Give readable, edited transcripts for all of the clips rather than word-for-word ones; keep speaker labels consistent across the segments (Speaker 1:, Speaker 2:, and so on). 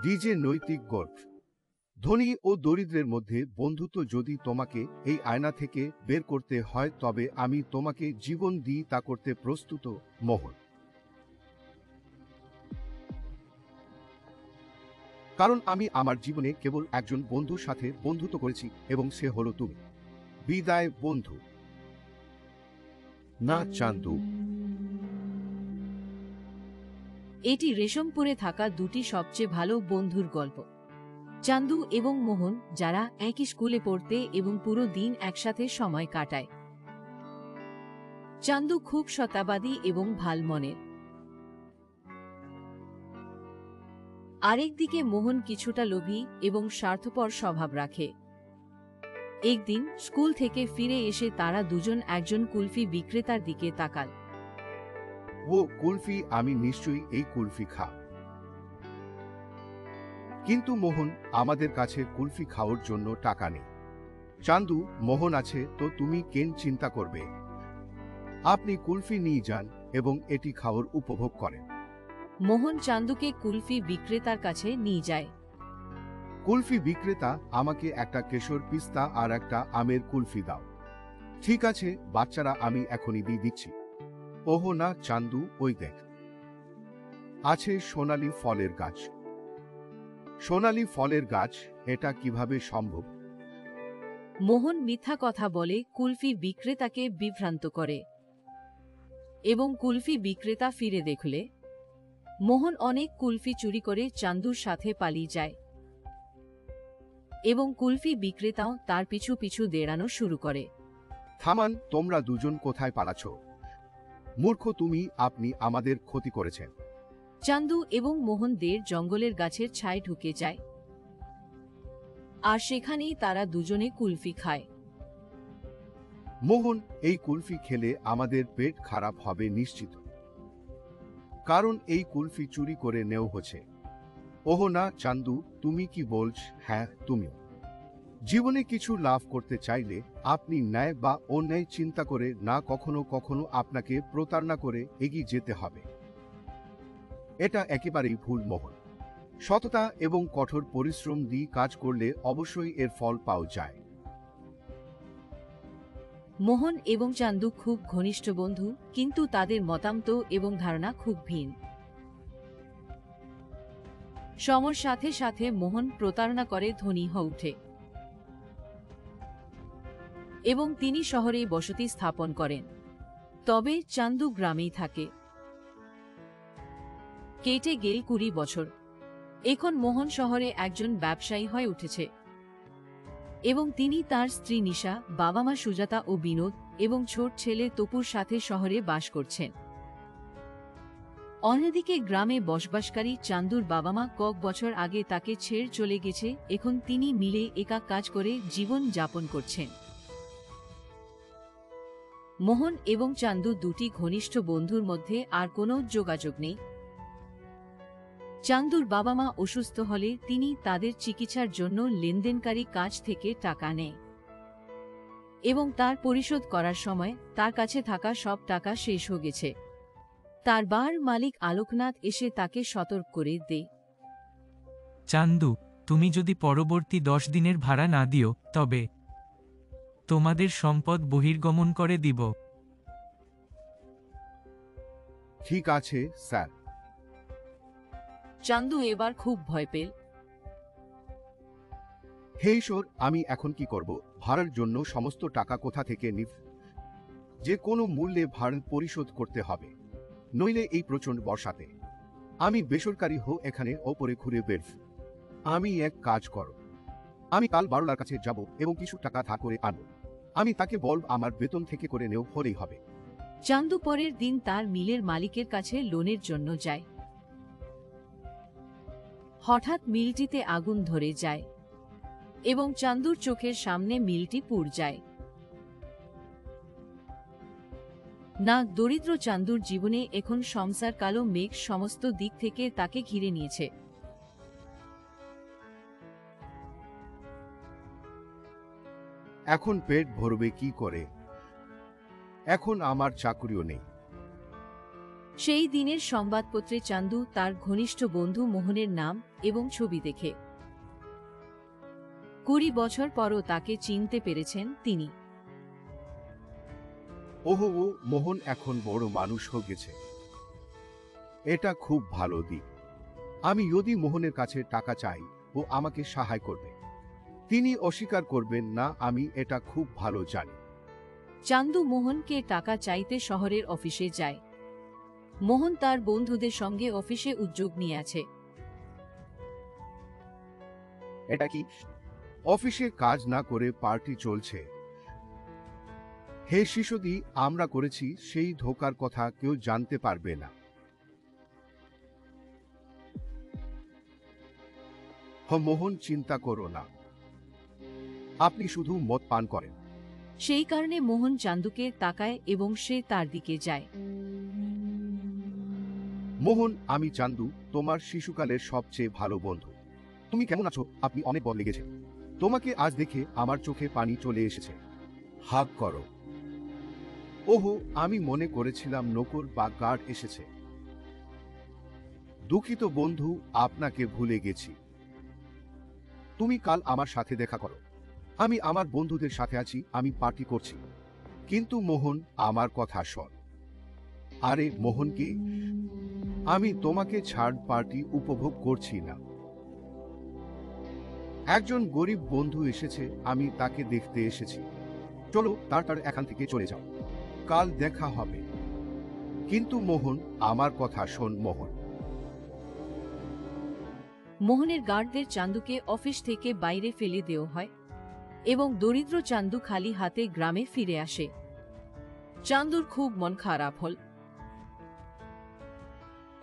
Speaker 1: DJ নৈতিক গল্প। ধনী ও দরিদ্রের মধ্যে বন্ধুত্ব যদি তোমাকে এই আয়না থেকে বের করতে হয়, তবে আমি তোমাকে জীবন দিই তা করতে প্রস্তুত। মোহন। কারণ আমি আমার জীবনে কেবল একজন বন্ধুর সাথে বন্ধুত্ব করেছি এবং সে হলো তুমি। বিদায় বন্ধু। না চান্দু।
Speaker 2: এটি রেশমপুরে থাকা দুটি সবচেয়ে ভালো বন্ধুর গল্প। চান্দু এবং মোহন, যারা একই স্কুলে পড়তে এবং পুরো দিন একসাথে সময় কাটায়। চান্দু খুব সত্যবাদী এবং ভাল মনের। আরেকদিকে মোহন কিছুটা লোভী এবং স্বার্থপর স্বভাব রাখে। একদিন স্কুল থেকে ফিরে এসে তারা দুজন একজন কুলফি বিক্রেতার দিকে তাকাল।
Speaker 1: ও কুলফি, আমি নিশ্চয়ই এই কুলফি খাও। কিন্তু মোহন, আমাদের কাছে কুলফি খাওয়ার জন্য টাকা নেই। চান্দু, মোহন আছে তো তুমি কেন চিন্তা করবে? আপনি কুলফি নিয়ে যান এবং এটি খাওয়ার উপভোগ করেন।
Speaker 2: মোহন চান্দুকে কুলফি বিক্রেতার কাছে নিয়ে যায়।
Speaker 1: কুলফি বিক্রেতা, আমাকে একটা কেশর পিস্তা আর একটা আমের কুলফি দাও। ঠিক আছে বাচ্চারা, আমি এখনই দিয়ে দিচ্ছি। ওহ না চান্দু, ওই দেখ, আছে সোনালী ফলের গাছ। সোনালী ফলের গাছ? এটা কিভাবে সম্ভব?
Speaker 2: মোহন মিথ্যা কথা বলে কুলফি বিক্রেতাকে বিভ্রান্ত করে এবং কুলফি বিক্রেতা ফিরে দেখলে মোহন অনেক কুলফি চুরি করে চান্দুর সাথে পালিয়ে যায় এবং কুলফি বিক্রেতাও তার পিছু পিছু দৌড়ানো শুরু করে।
Speaker 1: থামান, তোমরা দুজন কোথায় পালাচ্ছ? মূর্খ তুমি, আপনি আমাদের ক্ষতি করেছেন।
Speaker 2: চান্দু এবং মোহন জঙ্গলের গাছের ছায় ঢুকে যায় আর সেখানেই তারা দুজনে কুলফি খায়।
Speaker 1: মোহন, এই কুলফি খেলে আমাদের পেট খারাপ হবে নিশ্চিত, কারণ এই কুলফি চুরি করে নেও হচ্ছে। ওহ না চান্দু, তুমি কি বলছ? হ্যাঁ, তুমিও। জীবনে কিছু লাভ করতে চাইলে আপনি ন্যায় বা অন্যায় চিন্তা করে না, কখনো কখনো আপনাকে প্রতারণা করে এগিয়ে যেতে হবে। এটা একেবারেই ভুল মোহন। সততা এবং কঠোর পরিশ্রম দিয়ে কাজ করলে অবশ্যই এর ফল পাওয়া যায়।
Speaker 2: মোহন এবং চান্দু খুব ঘনিষ্ঠ বন্ধু, কিন্তু তাদের মতামত এবং ধারণা খুব ভিন্ন। সময়ের সাথে সাথে মোহন প্রতারণা করে ধনী হয়ে ওঠে এবং তিনি শহরে বসতি স্থাপন করেন, তবে চান্দু গ্রামেই থাকে। কেটে গেল 20 বছর। এখন মোহন শহরে একজন ব্যবসায়ী হয়ে উঠেছে এবং তিনি তার স্ত্রী নিশা, বাবা মা সুজাতা ও বিনোদ এবং ছোট ছেলে তপুর সাথে শহরে বাস করছেন। অন্যদিকে গ্রামে বসবাসকারী চান্দুর বাবা মা কয়েক বছর আগে তাকে ছেড়ে চলে গেছে। এখন তিনি মিলে একা কাজ করে জীবন যাপন করছেন। মোহন এবং চান্দু দুটি ঘনিষ্ঠ বন্ধুর মধ্যে আর কোনো যোগাযোগ নেই। চান্দুর বাবা মা অসুস্থ হলে তিনি তাদের চিকিৎসার জন্য লেনদেনকারী কাছ থেকে টাকা নেয় এবং তার পরিশোধ করার সময় তার কাছে থাকা সব টাকা শেষ হয়ে গেছে। তার বার মালিক আলোকনাথ এসে তাকে সতর্ক করে দেয়।
Speaker 3: চান্দু, তুমি যদি পরবর্তী 10 দিনের ভাড়া না দিও, তবে তোমাদের সম্পদ বহির্গমন করে দিব।
Speaker 1: ঠিক আছে স্যার।
Speaker 2: চান্দু এবার খুব ভয় পেল।
Speaker 1: হে ঈশ্বর, আমি এখন কি করব? ভাড়ার জন্য সমস্ত টাকা কোথা থেকে নিব? যে কোনো মূল্যে ভাড়া পরিশোধ করতে হবে, নইলে এই প্রচন্ড বর্ষাতে আমি বেসরকারি এখানে ওপরে ঘুরে বেরব। আমি এক কাজ করো, আমি কাল বারোলার কাছে যাব এবং কিছু টাকা ধার করে আনব। আমি তাকে বলব আমার বেতন থেকে করে নেও হলেই হবে।
Speaker 2: চান্দু পরের দিন তার মিলের মালিকের কাছে লোনের জন্য যায়। হঠাৎ মিলটিতে আগুন ধরে যায় এবং চান্দুর চোখের সামনে মিলটি পুড়ে যায়। না, দরিদ্র চান্দুর জীবনে এখন সংসার কালো মেঘ সমস্ত দিক থেকে তাকে ঘিরে নিয়েছে।
Speaker 1: এখন পেট ভরবে কি করে? এখন আমার চাকরিও নেই।
Speaker 2: সেই দিনের সংবাদপত্রে চান্দু তার ঘনিষ্ঠ বন্ধু মোহনের নাম এবং ছবি দেখে 20 বছর পরও তাকে চিনতে পেরেছেন তিনি।
Speaker 1: ওহো, মোহন এখন বড় মানুষ হয়ে গেছে। এটা খুব ভালো দিক। আমি যদি মোহনের কাছে টাকা চাই, ও আমাকে সাহায্য করবে। তিনি অস্বীকার করবেন না, আমি এটা খুব ভালো জানি।
Speaker 2: চান্দু মোহনকে টাকা চাইতে শহরের অফিসে যায়। মোহন তার বন্ধুদের সঙ্গে অফিসে উদ্যোগ নিয়ে আছে।
Speaker 4: এটা কি?
Speaker 1: অফিসে কাজ না করে পার্টি চলছে। হে শিশুদি, আমরা করেছি, সেই ধোকার কথা কেউ জানতে পারবে না। মোহন, চিন্তা করো না, আপনি শুধু মদ পান করেন।
Speaker 2: সেই কারণে মোহন চান্দুকে তাকায় এবং সে তার দিকে যায়।
Speaker 1: মোহন, আমি চান্দু, তোমার শিশুকালের সবচেয়ে ভালো বন্ধু। তুমি কেমন আছো? আপনি অনেক বদলে গেছে। তোমাকে আজ দেখে আমার চোখে পানি চলে এসেছে। হাত করো। ওহো, আমি মনে করেছিলাম নকর বা গার্ড এসেছে। দুঃখিত বন্ধু, আপনাকে ভুলে গেছি। তুমি কাল আমার সাথে দেখা করো। আমি আমার বন্ধুদের সাথে আছি, আমি পার্টি করছি। কিন্তু মোহন, আমার কথা শোন। আরে মোহন, কি আমি তোমাকে ছাড় পার্টি উপভোগ করছি না। একজন গরিব বন্ধু এসেছে, আমি তাকে দেখতে এসেছি। চলো তাড়াতাড়ি এখান থেকে চলে যাও, কাল দেখা হবে। কিন্তু মোহন, আমার কথা শোন মোহন।
Speaker 2: মোহনের গার্ডদের চান্দুকে অফিস থেকে বাইরে ফেলে দেওয়া হয় এবং দরিদ্র চান্দু খালি হাতে গ্রামে ফিরে আসে। চান্দুর খুব মন খারাপ হল।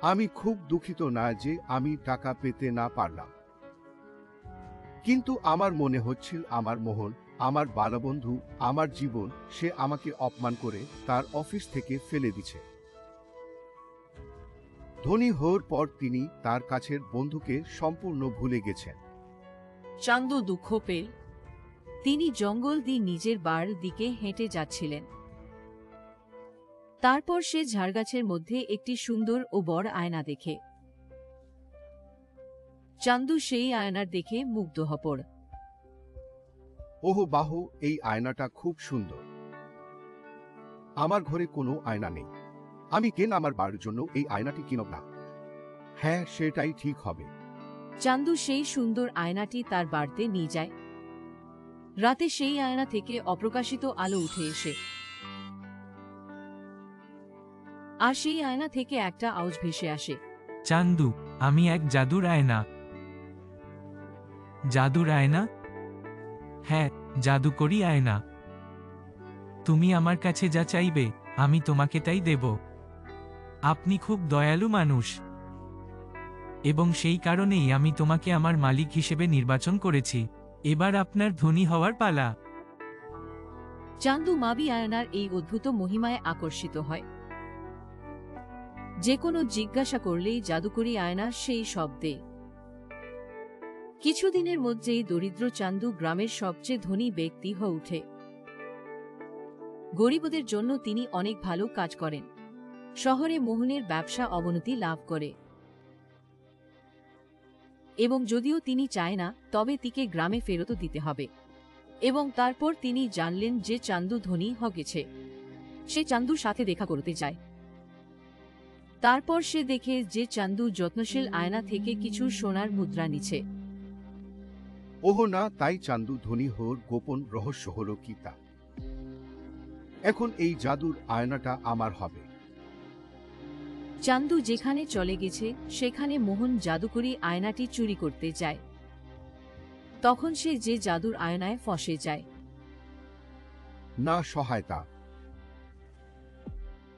Speaker 1: আমি খুব দুঃখিত না যে আমি টাকা পেতে না পারলাম, কিন্তু আমার মনে হচ্ছিল আমার মোহন, আমার বালবন্ধু, আমার জীবন, সে আমাকে অপমান করে তার অফিস থেকে ফেলে দিচ্ছে। ধনী হওয়ার পর তিনি তার কাছের বন্ধুকে সম্পূর্ণ ভুলে গেছেন।
Speaker 2: চান্দু দুঃখ পেল। তিনি জঙ্গল দিয়ে নিজের বাড়ির দিকে হেঁটে যাচ্ছিলেন। তারপর সে ঝাড়গাছের মধ্যে একটি সুন্দর ও বড় আয়না দেখে। চান্দু সেই আয়নার দেখে মুগ্ধ হপড়।
Speaker 1: ওহ বাহ, এই আয়নাটা খুব সুন্দর। আমার ঘরে কোনো আয়না নেই। আমি কেন আমার বাড়ির জন্য এই আয়নাটি কিনব না? হ্যাঁ, সেটাই ঠিক হবে।
Speaker 2: চান্দু সেই সুন্দর আয়নাটি তার বাড়িতে নিয়ে যায়। রাতে সেই আয়না থেকে অপ্রকাশিত আলো উঠে এসে আর সেই আয়না থেকে একটা আওয়াজ ভেসে আসে।
Speaker 3: চান্দু, আমি এক জাদুর আয়না। জাদুর আয়না? হ্যাঁ, জাদুকরি আয়না। তুমি আমার কাছে যা চাইবে, আমি তোমাকে তাই দেব। আপনি খুব দয়ালু মানুষ, এবং সেই কারণেই আমি তোমাকে আমার মালিক হিসেবে নির্বাচন করেছি। এবার আপনার ধনী হওয়ার পালা।
Speaker 2: চান্দু মাবি আয়নার এই অদ্ভুত মহিমায় আকর্ষিত হয়। যে কোনো জিজ্ঞাসা করলেই জাদুকরি আয়না সেই শব্দে। কিছুদিনের মধ্যেই দরিদ্র চান্দু গ্রামের সবচেয়ে ধনী ব্যক্তি হয়ে ওঠে। গরিবদের জন্য তিনি অনেক ভালো কাজ করেন। শহরে মোহনের ব্যবসা অবনতি লাভ করে এবং যদিও তিনি চায় না, তবে তিকে গ্রামে ফেরত দিতে হবে। এবং তারপর তিনি জানলেন যে চান্দু ধনী হয়ে গেছে। সে চান্দুর সাথে দেখা করতে যায়। তারপর সে দেখে যে চান্দু যত্নশীল আয়না থেকে কিছু সোনার মুদ্রা নিচ্ছে।
Speaker 1: ওহ না, তাই চান্দু ধনী হওয়ার গোপন রহস্য হলো কি তা। এখন এই জাদুর আয়নাটা আমার হবে।
Speaker 2: চান্দু যেখানে চলে গেছে সেখানে মোহন জাদুকরি আয়নাটি চুরি করতে যায়। তখন সে যে জাদুর আয়নায় ফসে যায়।
Speaker 1: না, সহায়তা,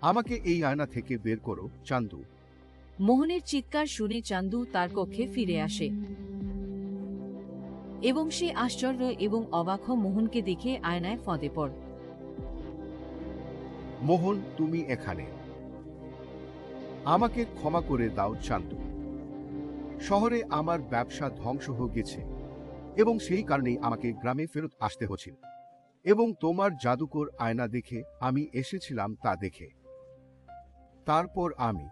Speaker 1: আমাকে এই আয়না থেকে বের করো চান্দু।
Speaker 2: মোহনের চিৎকার শুনে চান্দু তার কক্ষে ফিরে আসে এবং সে আশ্চর্য এবং অবাক হয়ে মোহনকে দেখে আয়নায় ফঁদে পড়ে।
Speaker 1: মোহন, তুমি এখানে? আমাকে ক্ষমা করে দাও চান্দু। শহরে আমার ব্যবসা ধ্বংস হয়ে গেছে এবং সেই কারণেই আমাকে গ্রামে ফেরত আসতে হচ্ছিল। এবং তোমার জাদুকর আয়না দেখে আমি এসেছিলাম তা দেখে। তারপর আমি।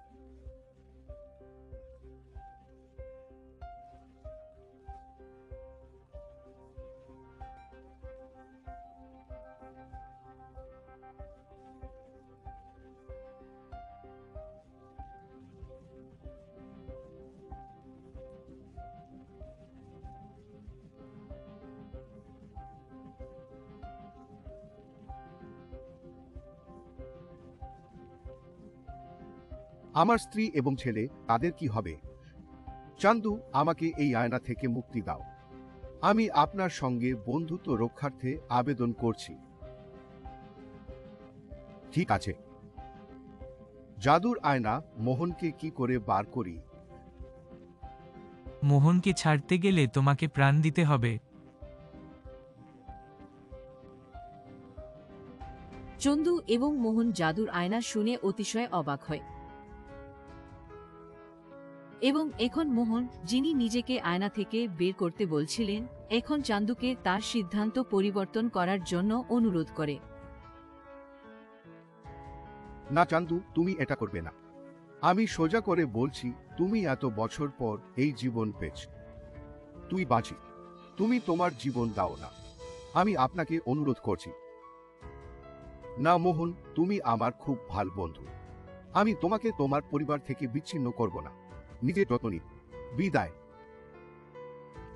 Speaker 1: আমার স্ত্রী এবং ছেলে, তাদের কি হবে? চান্দু, আমাকে এই আয়না থেকে মুক্তি দাও। আমি আপনার সঙ্গে বন্ধুত্ব রক্ষার্থে আবেদন করছি। ঠিক আছে। জাদুর আয়না, মোহনকে কি করে বার করি?
Speaker 3: মোহনকে ছাড়তে গেলে তোমাকে প্রাণ দিতে হবে।
Speaker 2: চন্দু এবং মোহন জাদুর আয়না শুনে অতিশয় অবাক হয়। এবং এখন মোহন, যিনি নিজেকে আয়না থেকে বের করতে বলছিলেন, এখন চান্দুকে তার সিদ্ধান্ত পরিবর্তন করার জন্য অনুরোধ করে।
Speaker 1: না চান্দু, তুমি এটা করবে না। আমি সোজা করে বলছি, তুমি এত বছর পর এই জীবন পেয়েছ। তুই বাঁচি, তুমি তোমার জীবন দাও না। আমি আপনাকে অনুরোধ করছি। না মোহন, তুমি আমার খুব ভালো বন্ধু। আমি তোমাকে তোমার পরিবার থেকে বিচ্ছিন্ন করব না। নিজের যত্ন নিন। বিদায়।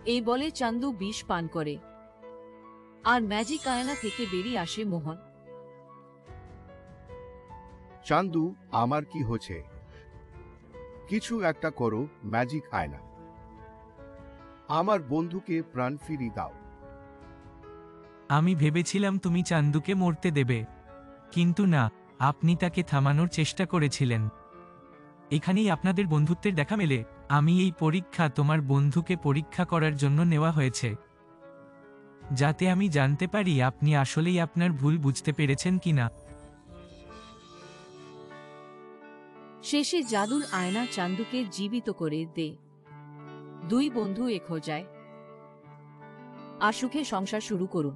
Speaker 2: এই বলে চান্দু বিষ পান করে, আর ম্যাজিক আয়না থেকে বেরিয়ে আসে মোহন।
Speaker 1: চান্দু, আমার কি হচ্ছে? কিছু একটা করো, ম্যাজিক আয়না। আমার বন্ধুকে প্রাণ ফিরিয়ে দাও।
Speaker 3: আমি ভেবেছিলাম তুমি চান্দুকে মরতে দেবে, কিন্তু না, আপনি তাকে থামানোর চেষ্টা করেছিলেন। এখানেই আপনাদের বন্ধুত্বের দেখা মেলে। আমি এই পরীক্ষা তোমার বন্ধুকে পরীক্ষা করার জন্য নেওয়া হয়েছে, যাতে আমি জানতে পারি আপনি আসলেই আপনার ভুল বুঝতে পেরেছেন কিনা।
Speaker 2: শেষে জাদুর আয়না চান্দুকে জীবিত করে দেয়। দুই বন্ধু এক হয়ে যায় আর সুখে সংসার শুরু করুন।